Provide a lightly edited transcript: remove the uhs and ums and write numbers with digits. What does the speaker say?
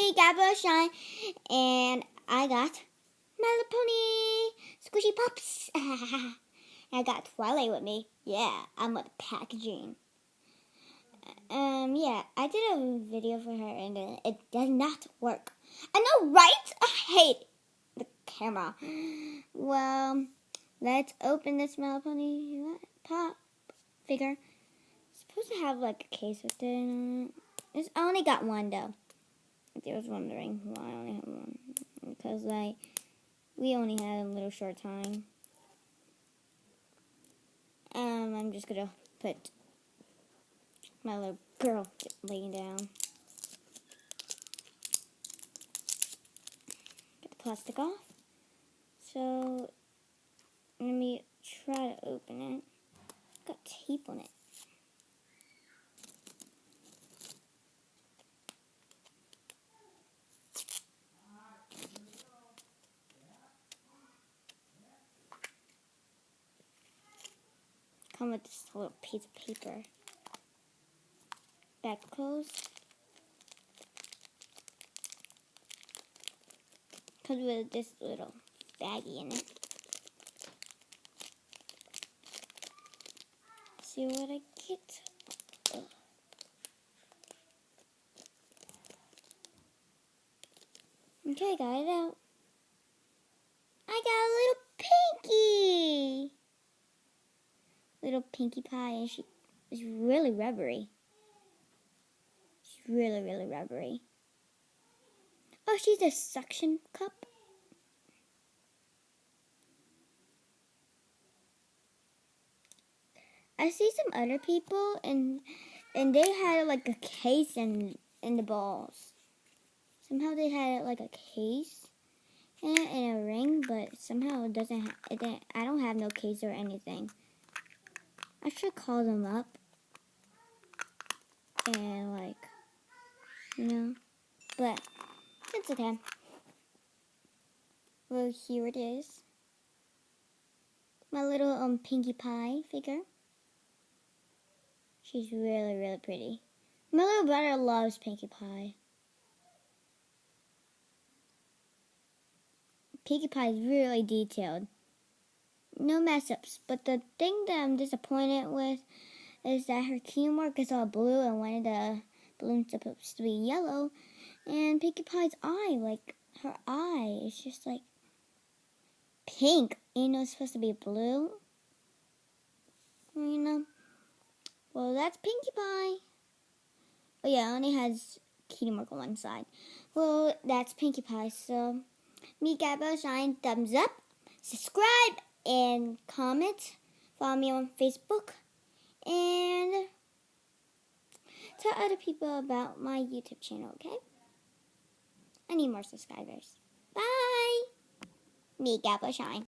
me, Gabba Shine, and I got My Little Pony Squishy Pops. I got Twilight with me. Yeah, I'm with packaging. Yeah, I did a video for her and it does not work. I know, right? I hate the camera. Well, let's open this My Little Pony pop figure. It's supposed to have like a case with it. I only got one though. If you was wondering why I only have one, because we only had a little short time. I'm just gonna put my little girl laying down. Get the plastic off. So let me try to open it. Got tape on it. Come with this little piece of paper. Back closed. Comes with this little baggie in it. See what I get. Ugh. Okay, got it out. I got a little Pinkie. Little Pinkie Pie, and she is really rubbery. She's really, really rubbery. Oh, she's a suction cup. I see some other people, and they had like a case in the balls. Somehow they had like a case and a ring, but somehow it doesn't. I don't have no case or anything. I should call them up and but it's okay. Well, here it is. My little Pinkie Pie figure. She's really, really pretty. My little brother loves Pinkie Pie. Pinkie Pie is really detailed. No mess-ups. But the thing that I'm disappointed with is that her teamwork is all blue and one of the balloons is supposed to be yellow. And Pinkie Pie's eye, her eye is just pink. It's supposed to be blue. Well, that's Pinkie Pie. Oh yeah, it only has teamwork on one side. Well, that's Pinkie Pie. So, me, Gabba Shine, thumbs up, subscribe, and comment. Follow me on Facebook. And tell other people about my YouTube channel, okay? I need more subscribers. Bye! Me, Gabba Shine.